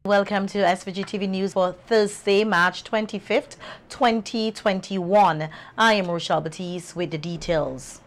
Welcome to SVG-TV News for Thursday, March 25th, 2021. I am Rochelle Batiste with the details.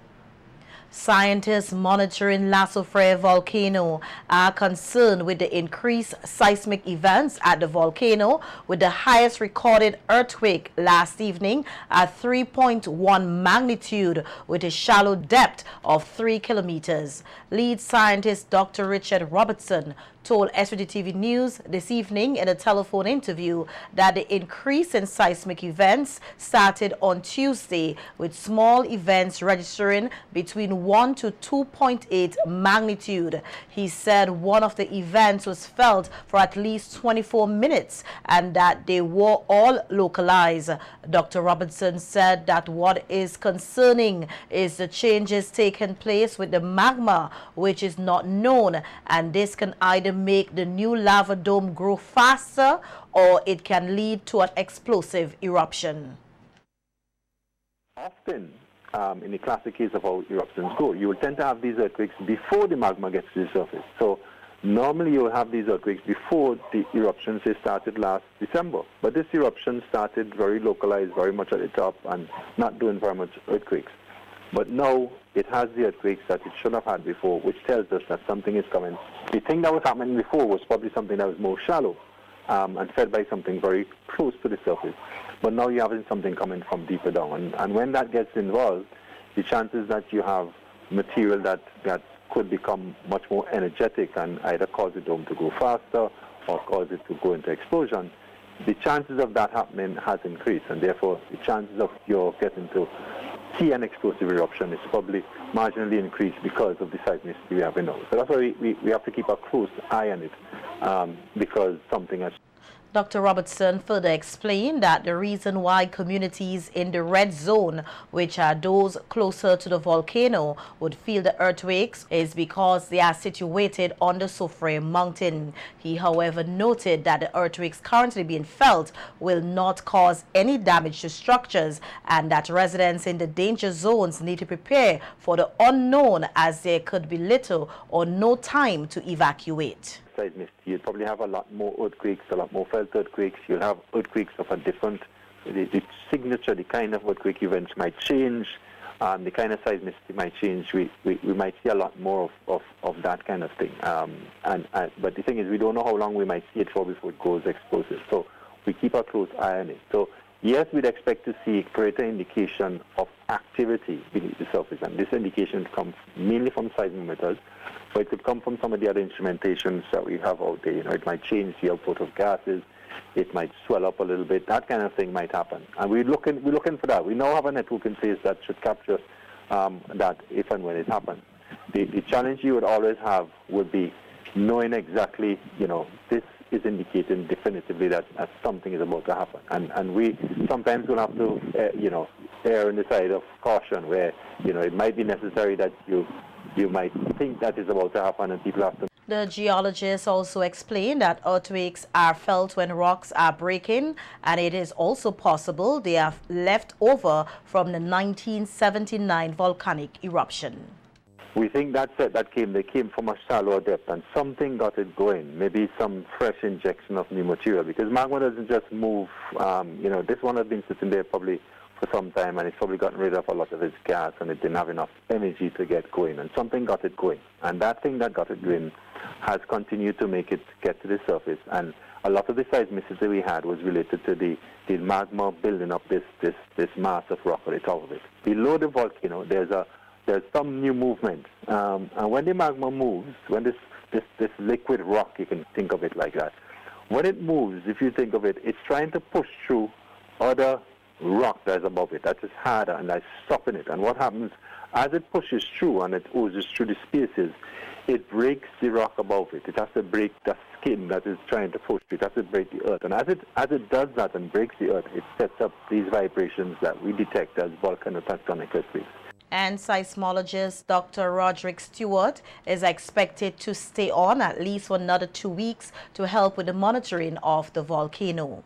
Scientists monitoring Lasso Frey volcano are concerned with the increased seismic events at the volcano, with the highest recorded earthquake last evening at 3.1 magnitude with a shallow depth of 3 kilometers. Lead scientist Dr. Richard Robertson told SVG-TV News this evening in a telephone interview that the increase in seismic events started on Tuesday, with small events registering between 1 to 2.8 magnitude. He said one of the events was felt for at least 24 minutes and that they were all localized. Dr. Robertson said that what is concerning is the changes taking place with the magma, which is not known, and this can either make the new lava dome grow faster or it can lead to an explosive eruption. Often, in the classic case of how eruptions go, you will tend to have these earthquakes before the magma gets to the surface. So normally you will have these earthquakes before the eruption, say, started last December. But this eruption started very localized, very much at the top, and not doing very much earthquakes. But now it has the earthquakes that it should have had before, which tells us that something is coming. The thing that was happening before was probably something that was more shallow and fed by something very close to the surface. But now you're having something coming from deeper down. And when that gets involved, the chances that you have material that could become much more energetic and either cause the dome to go faster or cause it to go into explosion, the chances of that happening has increased, and therefore the chances of your getting to see an explosive eruption is probably marginally increased because of the seismicity we have in now. So that's why we have to keep a close eye on it, because something has. Dr. Robertson further explained that the reason why communities in the red zone, which are those closer to the volcano, would feel the earthquakes is because they are situated on the Frey mountain. He, however, noted that the earthquakes currently being felt will not cause any damage to structures, and that residents in the danger zones need to prepare for the unknown, as there could be little or no time to evacuate. Seismicity, you'll probably have a lot more earthquakes, a lot more felt earthquakes. You'll have earthquakes of a different, the signature, the kind of earthquake events might change, the kind of seismicity might change. We might see a lot more of that kind of thing. But the thing is, we don't know how long we might see it for before it goes explosive. So we keep a close eye on it. So yes, we'd expect to see greater indication of activity beneath the surface, and this indication comes mainly from seismometers, but it could come from some of the other instrumentations that we have out there. You know, it might change the output of gases, it might swell up a little bit. That kind of thing might happen, and we're looking for that. We now have a network in place that should capture that if and when it happens. The challenge you would always have would be knowing exactly, you know, this is indicating definitively that something is about to happen, and we sometimes will have to, err on the side of caution, where, you know, it might be necessary that you might think that is about to happen, and people have to. The geologists also explained that earthquakes are felt when rocks are breaking, and it is also possible they are left over from the 1979 volcanic eruption. We think they came from a shallower depth, and something got it going. Maybe some fresh injection of new material, because magma doesn't just move. This one has been sitting there probably for some time, and it's probably gotten rid of a lot of its gas, and it didn't have enough energy to get going, and something got it going. And that thing that got it going has continued to make it get to the surface, and a lot of the seismicity we had was related to the magma building up this mass of rock at the top of it. Below the volcano, there's some new movement, and when the magma moves, when this liquid rock, you can think of it like that, when it moves, if you think of it, it's trying to push through other rock that's above it, that is harder, and that's stopping it. And what happens, as it pushes through and it oozes through the spaces, it breaks the rock above it. It has to break the skin that is trying to push through. It has to break the earth. And as it does that and breaks the earth, it sets up these vibrations that we detect as volcanotectonic earthquakes. And seismologist Dr. Roderick Stewart is expected to stay on at least for another 2 weeks to help with the monitoring of the volcano.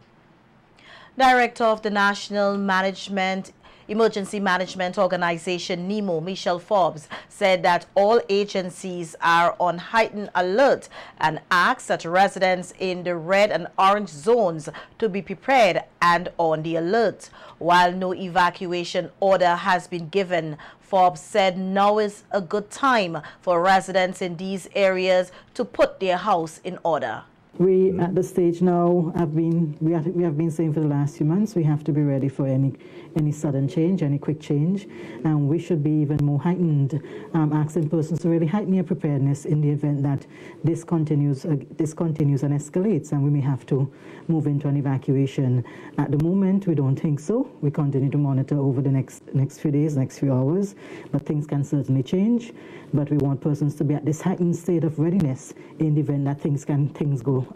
Director of the National Management Emergency Management Organization NEMO, Michelle Forbes, said that all agencies are on heightened alert and asked that residents in the red and orange zones to be prepared and on the alert. While no evacuation order has been given, Forbes said now is a good time for residents in these areas to put their house in order. We at the stage now we have been saying for the last few months we have to be ready for any sudden change, any quick change, and we should be even more heightened, asking persons to really heighten their preparedness in the event that this continues and escalates, and we may have to move into an evacuation. At the moment, we don't think so. We continue to monitor over the next few days, next few hours, but things can certainly change. But we want persons to be at this heightened state of readiness in the event that things go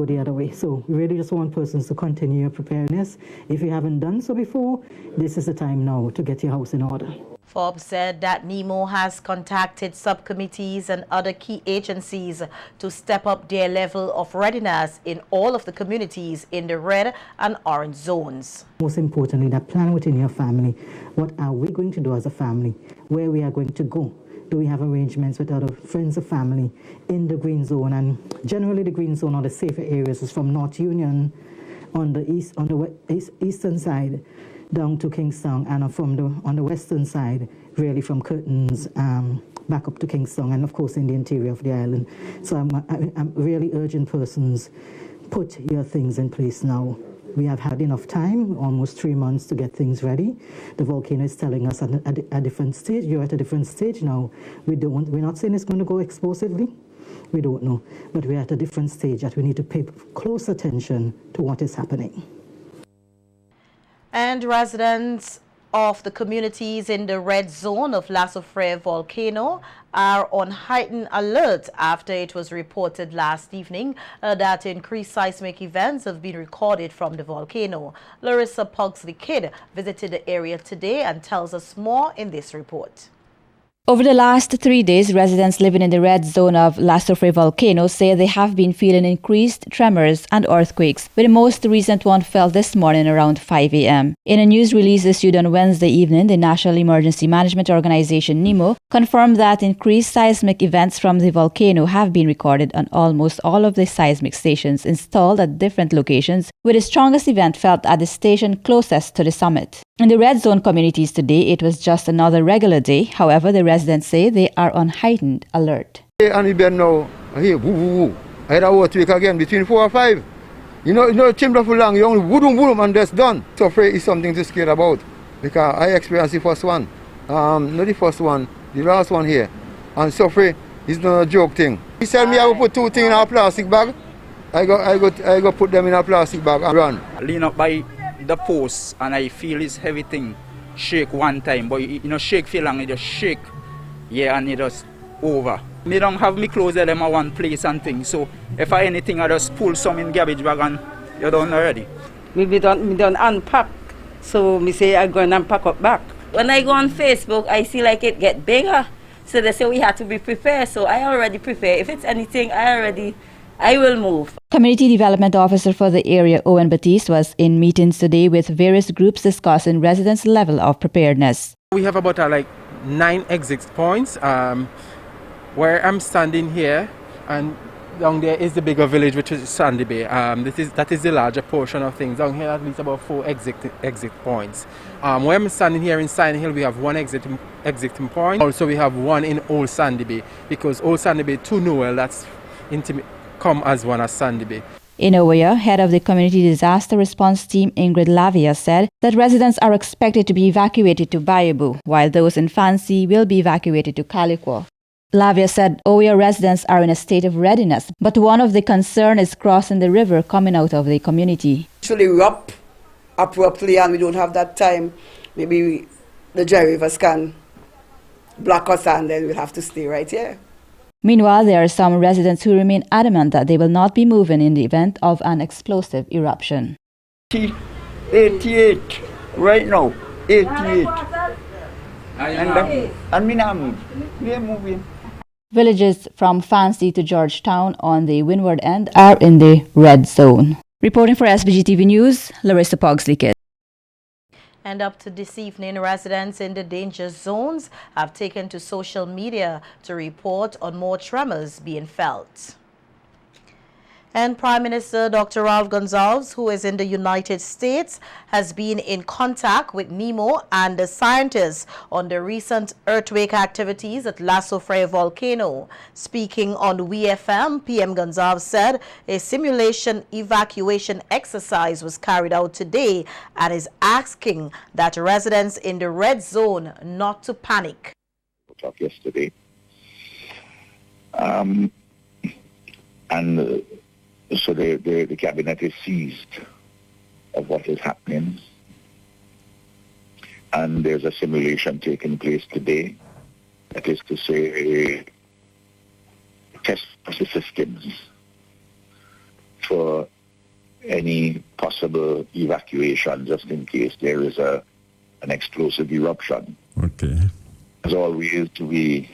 the other way. So we really just want persons to continue your preparedness. If you haven't done so before, this is the time now to get your house in order. Forbes said that NEMO has contacted subcommittees and other key agencies to step up their level of readiness in all of the communities in the red and orange zones. Most importantly, that plan within your family. What are we going to do as a family? Where we are going to go? Do we have arrangements with other friends or family in the green zone? And generally the green zone or the safer areas is from North Union on the eastern side down to Kingston, and on the western side, really from Curtains back up to Kingston, and of course in the interior of the island. So I'm really urging persons, put your things in place now. We have had enough time, almost 3 months, to get things ready. The volcano is telling us at a different stage. You're at a different stage now. We're not saying it's going to go explosively. We don't know, but we're at a different stage that we need to pay close attention to what is happening. And residents of the communities in the red zone of Lasso Frey Volcano are on heightened alert after it was reported last evening that increased seismic events have been recorded from the volcano. Larissa Pugsley-Kidd visited the area today and tells us more in this report. Over the last 3 days, residents living in the red zone of Lasso Frey Volcano say they have been feeling increased tremors and earthquakes, with the most recent one felt this morning around 5 a.m. In a news release issued on Wednesday evening, the National Emergency Management Organization NEMO confirmed that increased seismic events from the volcano have been recorded on almost all of the seismic stations installed at different locations, with the strongest event felt at the station closest to the summit. In the red zone communities today, it was just another regular day. However, the residents say they are on heightened alert. And we been now here, woo woo woo. I had a earthquake again between 4 or 5. You know, timber for long, you only boom boom and that's done. So Frey is something to scare about, because I experienced the first one. Not the first one, the last one here. And so Frey is not a joke thing. He said me I will put 2 things in a plastic bag. I go put them in a plastic bag and run. Lean up by the post and I feel this heavy thing shake one time, but shake feel long, it just shake, yeah, and it just over. Me don't have me clothes at them at one place and things, so if I anything I just pull some in garbage bag and you're done already. Me done unpack, so me say I go and unpack up back. When I go on Facebook, I see like it get bigger, so they say we have to be prepared, so I already prepare. If it's anything, I will move. Community Development Officer for the area, Owen Batiste, was in meetings today with various groups discussing residents' level of preparedness. We have about 9 exit points where I'm standing here, and down there is the bigger village, which is Sandy Bay. That is the larger portion of things. Down here at least about 4 exit points. Where I'm standing here in Sign Hill, we have 1 exiting point. Also we have 1 in Old Sandy Bay, because Old Sandy Bay to Noel, that's intimate, come as one as Sandy Bay. In Oya, head of the Community Disaster Response Team Ingrid Lavia said that residents are expected to be evacuated to Bayabu, while those in Fancy will be evacuated to Calico. Lavia said Oya residents are in a state of readiness, but one of the concern is crossing the river coming out of the community. Actually we're up abruptly and we don't have that time. Maybe the dry rivers can block us and then we'll have to stay right here. Meanwhile, there are some residents who remain adamant that they will not be moving in the event of an explosive eruption. 88 right now, 88. And me not move. We are moving. Villages from Fancy to Georgetown on the windward end are in the red zone. Reporting for SVG-TV News, Larissa Pugsley-Kidd. And up to this evening, residents in the danger zones have taken to social media to report on more tremors being felt. And Prime Minister Dr. Ralph Gonsalves, who is in the United States, has been in contact with NEMO and the scientists on the recent earthquake activities at Lasso Frey Volcano. Speaking on WeFM, PM Gonsalves said a simulation evacuation exercise was carried out today and is asking that residents in the red zone not to panic. Yesterday. So the cabinet is seized of what is happening, and there's a simulation taking place today. That is to say, test the systems for any possible evacuation, just in case there is an explosive eruption. Okay. As always, we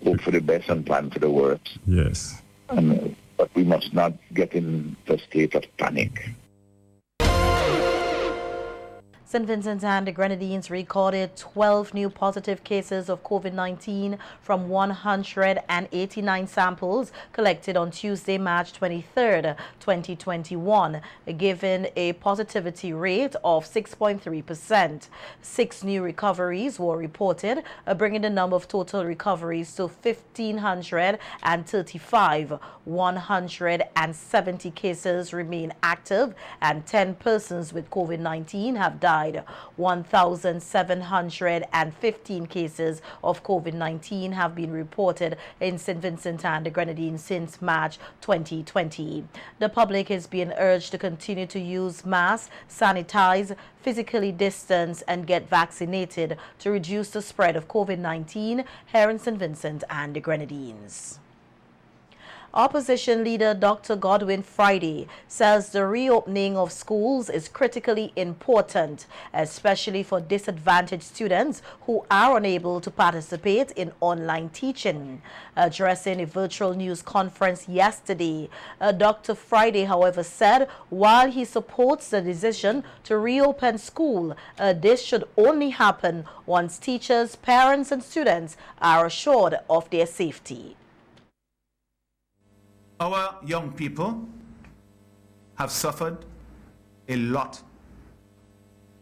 hope for the best and plan for the worst. Yes. But we must not get in the state of panic. St. Vincent and the Grenadines recorded 12 new positive cases of COVID-19 from 189 samples collected on Tuesday, March 23rd, 2021, giving a positivity rate of 6.3%. 6 new recoveries were reported, bringing the number of total recoveries to 1,535. 170 cases remain active, and 10 persons with COVID-19 have died. 1,715 cases of COVID-19 have been reported in St. Vincent and the Grenadines since March 2020. The public is being urged to continue to use masks, sanitize, physically distance, and get vaccinated to reduce the spread of COVID-19 here in St. Vincent and the Grenadines. Opposition leader Dr. Godwin Friday says the reopening of schools is critically important, especially for disadvantaged students who are unable to participate in online teaching. Addressing a virtual news conference yesterday, Dr. Friday, however, said while he supports the decision to reopen school, this should only happen once teachers, parents, and students are assured of their safety. Our young people have suffered a lot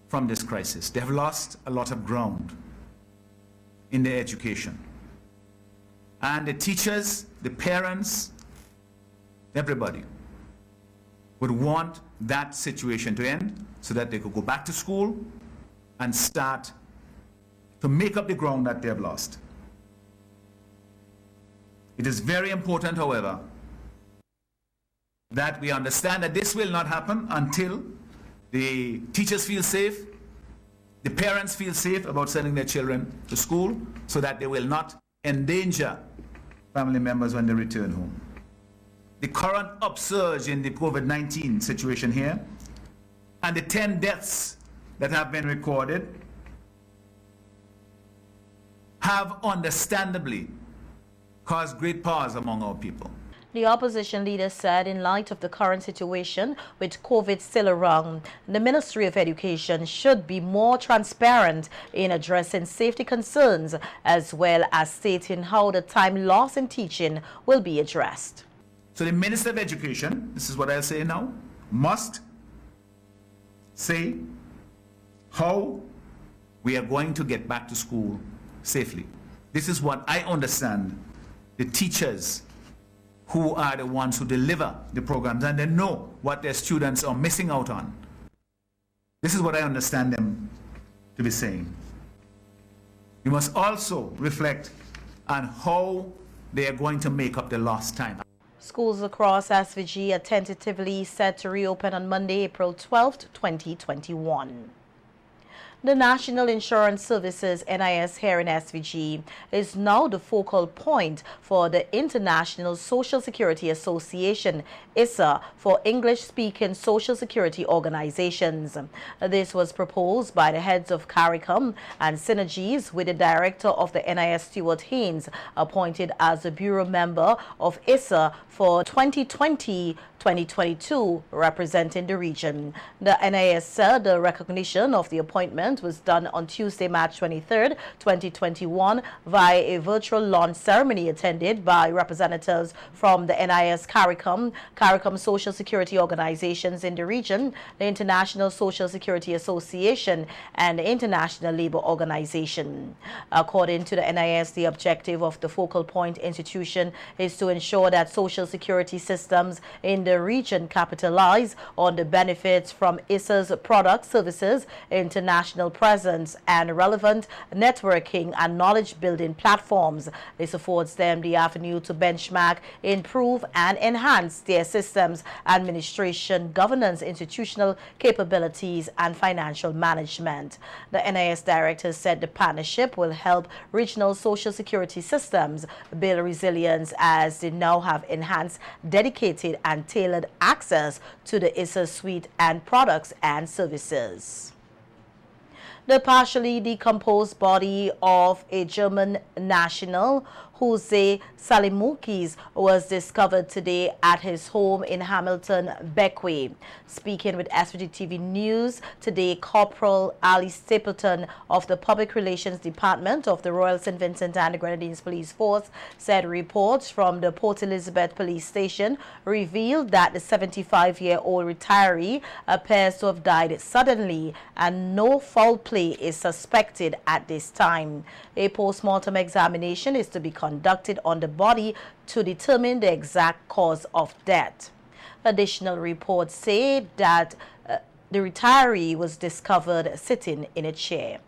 from this crisis. They have lost a lot of ground in their education. And the teachers, the parents, everybody would want that situation to end so that they could go back to school and start to make up the ground that they have lost. It is very important, however, that we understand that this will not happen until the teachers feel safe, the parents feel safe about sending their children to school, so that they will not endanger family members when they return home. The current upsurge in the COVID-19 situation here and the 10 deaths that have been recorded have understandably caused great pause among our people. The opposition leader said in light of the current situation with COVID still around, the Ministry of Education should be more transparent in addressing safety concerns, as well as stating how the time lost in teaching will be addressed. So the Minister of Education, this is what I'll say now, must say how we are going to get back to school safely. This is what I understand the teachers who are the ones who deliver the programs, and they know what their students are missing out on. This is what I understand them to be saying. We must also reflect on how they are going to make up the lost time. Schools across SVG are tentatively set to reopen on Monday, April 12th, 2021. The National Insurance Services NIS here in SVG is now the focal point for the International Social Security Association ISA for English-speaking social security organizations. This was proposed by the heads of CARICOM and Synergies with the director of the NIS, Stuart Haynes, appointed as a bureau member of ISA for 2020-2022, representing the region. The NIS said the recognition of the appointment was done on Tuesday, March 23rd, 2021, via a virtual launch ceremony attended by representatives from the NIS CARICOM Social Security organizations in the region, the International Social Security Association, and the International Labour Organization. According to the NIS, the objective of the focal point institution is to ensure that social security systems in the region capitalize on the benefits from ISA's products, services, international presence, and relevant networking and knowledge building platforms. This affords them the avenue to benchmark, improve, and enhance their systems, administration, governance, institutional capabilities, and financial management. The NIS director said the partnership will help regional social security systems build resilience as they now have enhanced, dedicated, and tailored access to the ISA suite and products and services. The partially decomposed body of a German national, Jose Salimukis, was discovered today at his home in Hamilton, Beckway. Speaking with SVG-TV News today, Corporal Ali Stapleton of the Public Relations Department of the Royal St. Vincent and the Grenadines Police Force said reports from the Port Elizabeth Police Station revealed that the 75-year-old retiree appears to have died suddenly and no foul play is suspected at this time. A post-mortem examination is to be conducted on the body to determine the exact cause of death. Additional reports say that the retiree was discovered sitting in a chair.